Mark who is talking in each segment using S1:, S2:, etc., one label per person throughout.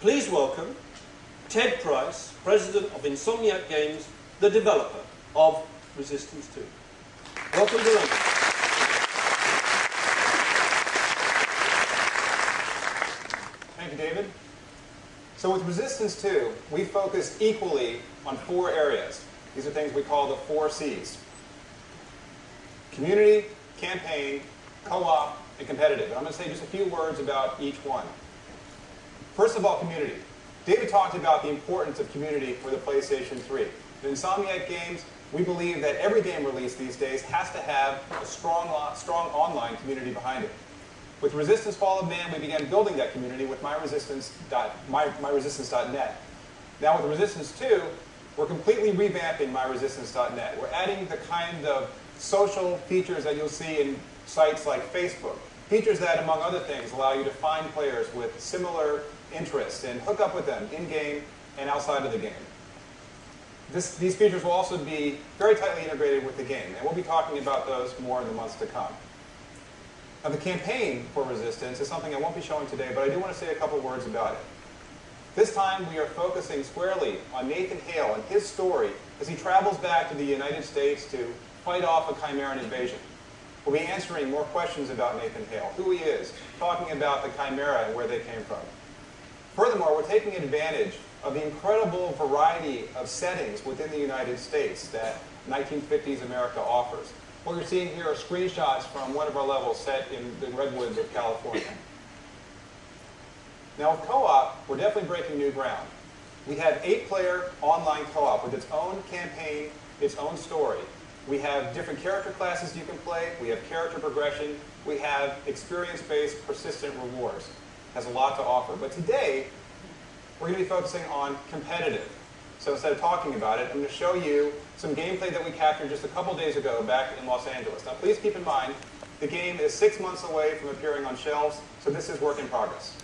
S1: Please welcome Ted Price, President of Insomniac Games, the developer of Resistance 2. Welcome to London.
S2: Thank you, David. So with Resistance 2, we focus equally on 4 areas. These are things we call the 4 C's. Community, campaign, co-op, and competitive. And I'm going to say just a few words about each one. First of all, community. David talked about the importance of community for the PlayStation 3. In Insomniac Games, we believe that every game released these days has to have a strong online community behind it. With Resistance Fall of Man, we began building that community with myresistance.net. Now with Resistance 2, we're completely revamping myresistance.net. We're adding the kind of social features that you'll see in sites like Facebook. Features that, among other things, allow you to find players with similar interests and hook up with them in-game and outside of the game. These features will also be very tightly integrated with the game, and we'll be talking about those more in the months to come. Now, the campaign for Resistance is something I won't be showing today, but I do want to say a couple words about it. This time, we are focusing squarely on Nathan Hale and his story as he travels back to the United States to fight off a Chimeran invasion. We'll be answering more questions about Nathan Hale, who he is, talking about the Chimera and where they came from. Furthermore, we're taking advantage of the incredible variety of settings within the United States that 1950s America offers. What you're seeing here are screenshots from one of our levels set in the redwoods of California. Now with co-op, we're definitely breaking new ground. We have 8-player online co-op with its own campaign, its own story. We have different character classes you can play. We have character progression. We have experience-based persistent rewards. It has a lot to offer. But today, we're going to be focusing on competitive. So instead of talking about it, I'm going to show you some gameplay that we captured just a couple days ago back in Los Angeles. Now please keep in mind, the game is 6 months away from appearing on shelves, so this is work in progress.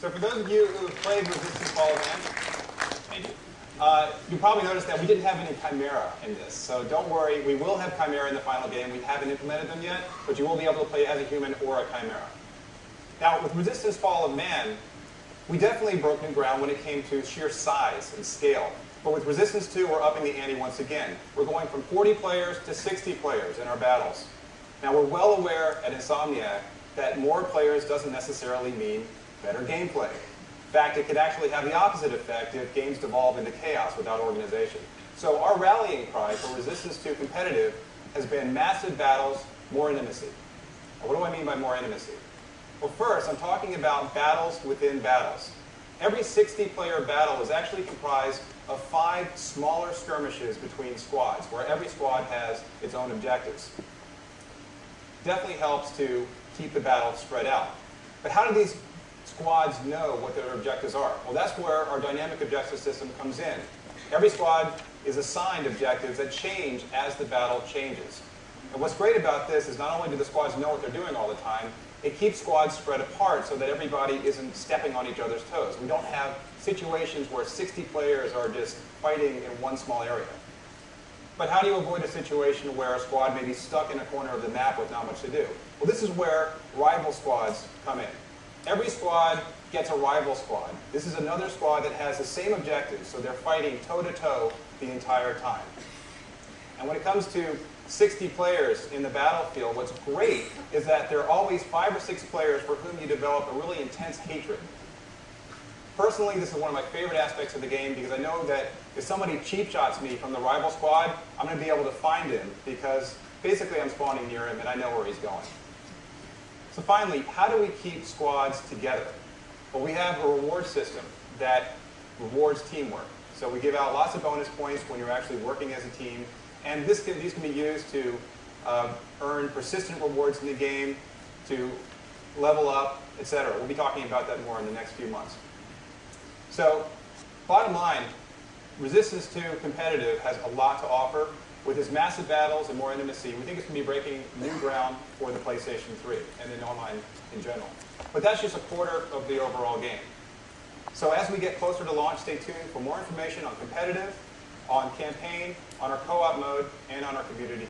S2: So for those of you who have played Resistance Fall of Man, thank you. You probably noticed that we didn't have any Chimera in this. So don't worry, we will have Chimera in the final game. We haven't implemented them yet, but you will be able to play as a human or a Chimera. Now with Resistance Fall of Man, we definitely broke new ground when it came to sheer size and scale. But with Resistance 2, we're upping the ante once again. We're going from 40 players to 60 players in our battles. Now we're well aware at Insomniac that more players doesn't necessarily mean better gameplay. In fact, it could actually have the opposite effect if games devolve into chaos without organization. So our rallying cry for Resistance 2 competitive has been massive battles, more intimacy. Now, what do I mean by more intimacy? Well, first, I'm talking about battles within battles. Every 60-player battle is actually comprised of 5 smaller skirmishes between squads, where every squad has its own objectives. Definitely helps to keep the battle spread out. But how do these squads know what their objectives are? Well, that's where our dynamic objective system comes in. Every squad is assigned objectives that change as the battle changes. And what's great about this is not only do the squads know what they're doing all the time, it keeps squads spread apart so that everybody isn't stepping on each other's toes. We don't have situations where 60 players are just fighting in one small area. But how do you avoid a situation where a squad may be stuck in a corner of the map with not much to do? Well, this is where rival squads come in. Every squad gets a rival squad. This is another squad that has the same objectives, so they're fighting toe-to-toe the entire time. And when it comes to 60 players in the battlefield, what's great is that there are always 5 or 6 players for whom you develop a really intense hatred. Personally, this is one of my favorite aspects of the game because I know that if somebody cheap shots me from the rival squad, I'm going to be able to find him because basically I'm spawning near him and I know where he's going. So finally, how do we keep squads together? Well, we have a reward system that rewards teamwork. So we give out lots of bonus points when you're actually working as a team. And these can be used to earn persistent rewards in the game, to level up, etc. We'll be talking about that more in the next few months. So, bottom line, Resistance 2 Competitive has a lot to offer. With its massive battles and more intimacy, we think it's going to be breaking new ground for the PlayStation 3 and then online in general. But that's just a quarter of the overall game. So as we get closer to launch, stay tuned for more information on competitive, on campaign, on our co-op mode, and on our community